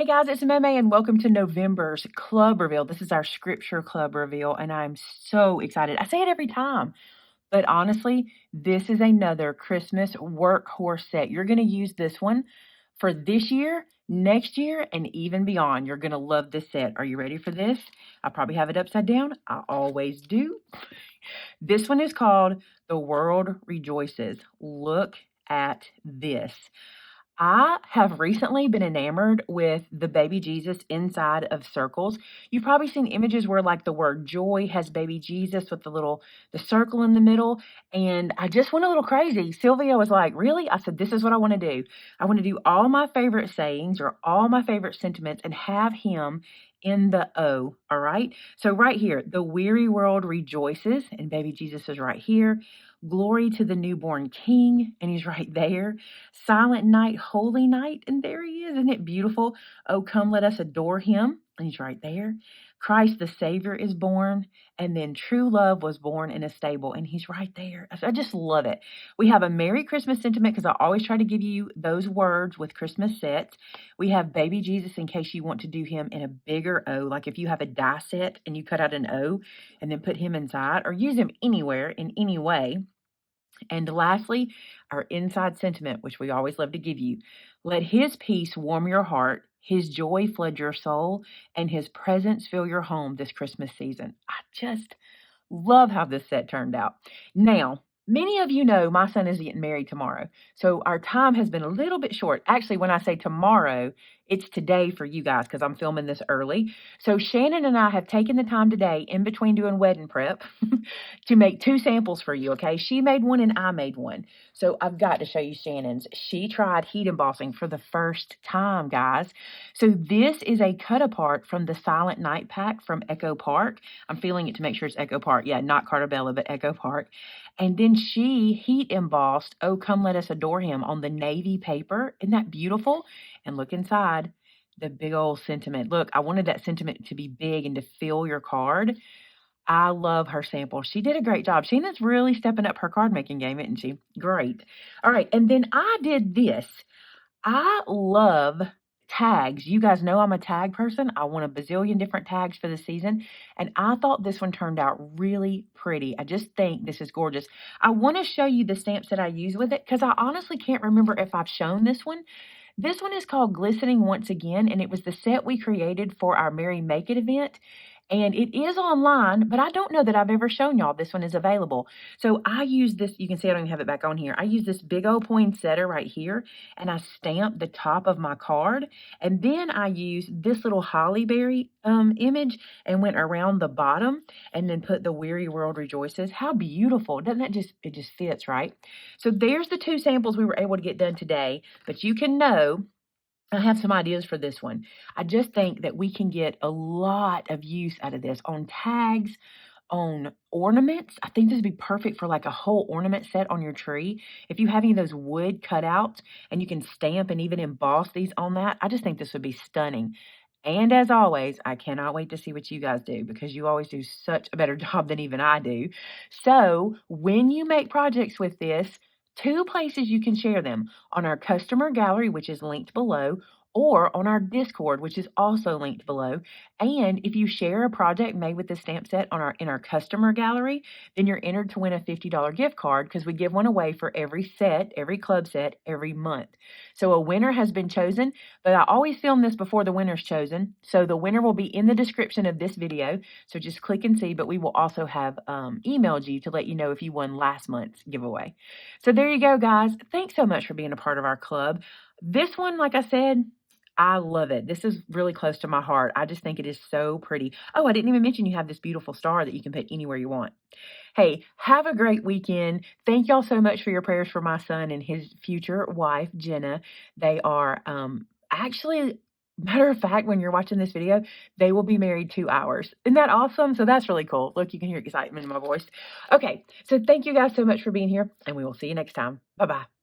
Hey guys, it's Maymay and welcome to November's club reveal. This is our scripture club reveal and I'm so excited. I say it every time, but honestly, this is another Christmas workhorse set. You're going to use this one for this year, next year, and even beyond. You're going to love this set. Are you ready for this? I probably have it upside down. I always do. This one is called The World Rejoices. Look at this. I have recently been enamored with the baby Jesus inside of circles. You've probably seen images where like the word joy has baby Jesus with the circle in the middle. And I just went a little crazy. Sylvia was like, really? I said, this is what I want to do. I want to do all my favorite sayings or all my favorite sentiments and have him in the O. All right. So right here, the weary world rejoices and baby Jesus is right here. Glory to the newborn king, and he's right there. Silent night, holy night, and there he is. Isn't it beautiful? Oh, come, let us adore him, and he's right there. Christ the Savior is born, and then true love was born in a stable, and he's right there. I just love it. We have a Merry Christmas sentiment because I always try to give you those words with Christmas sets. We have baby Jesus in case you want to do him in a bigger O, like if you have a die set and you cut out an O and then put him inside, or use him anywhere in any way. And lastly, our inside sentiment, which we always love to give you. Let his peace warm your heart, his joy flood your soul, and his presence fill your home this Christmas season. I just love how this set turned out. Now, many of you know my son is getting married tomorrow. So our time has been a little bit short. Actually, when I say tomorrow, it's today for you guys because I'm filming this early. So Shannon and I have taken the time today in between doing wedding prep to make two samples for you, okay? She made one and I made one. So I've got to show you Shannon's. She tried heat embossing for the first time, guys. So this is a cut apart from the Silent Night pack from Echo Park. I'm feeling it to make sure it's Echo Park. Yeah, not Cartabella, but Echo Park. And then she heat embossed, Oh, Come Let Us Adore Him on the navy paper. Isn't that beautiful? And look inside, the big old sentiment. Look, I wanted that sentiment to be big and to fill your card. I love her sample. She did a great job. Shannon's really stepping up her card making game, isn't she? Great. All right. And then I did this. I love tags. You guys know I'm a tag person. I want a bazillion different tags for the season. And I thought this one turned out really pretty. I just think this is gorgeous. I want to show you the stamps that I use with it because I honestly can't remember if I've shown this one. This one is called Glistening Once Again, and it was the set we created for our Maymay Made It event. And it is online, but I don't know that I've ever shown y'all this one is available. So I use this, you can see I don't even have it back on here. I use this big old poinsettia right here, and I stamp the top of my card. And then I use this little holly berry image and went around the bottom and then put the Weary World Rejoices. How beautiful. Doesn't that just, it just fits, right? So there's the two samples we were able to get done today, but you can know I have some ideas for this one. I just think that we can get a lot of use out of this on tags, on ornaments. I think this would be perfect for like a whole ornament set on your tree. If you have any of those wood cutouts and you can stamp and even emboss these on that, I just think this would be stunning. And as always, I cannot wait to see what you guys do because you always do such a better job than even I do. So when you make projects with this, two places you can share them on our customer gallery, which is linked below, or on our Discord, which is also linked below. And if you share a project made with the stamp set on in our customer gallery, then you're entered to win a $50 gift card because we give one away for every set, every club set, every month. So a winner has been chosen, but I always film this before the winner's chosen. So the winner will be in the description of this video. So just click and see, but we will also have emailed you to let you know if you won last month's giveaway. So there you go, guys. Thanks so much for being a part of our club. This one, like I said, I love it. This is really close to my heart. I just think it is so pretty. Oh, I didn't even mention you have this beautiful star that you can put anywhere you want. Hey, have a great weekend. Thank y'all so much for your prayers for my son and his future wife, Jenna. They are actually, matter of fact, when you're watching this video, they will be married 2 hours. Isn't that awesome? So that's really cool. Look, you can hear excitement in my voice. Okay, so thank you guys so much for being here, and we will see you next time. Bye-bye.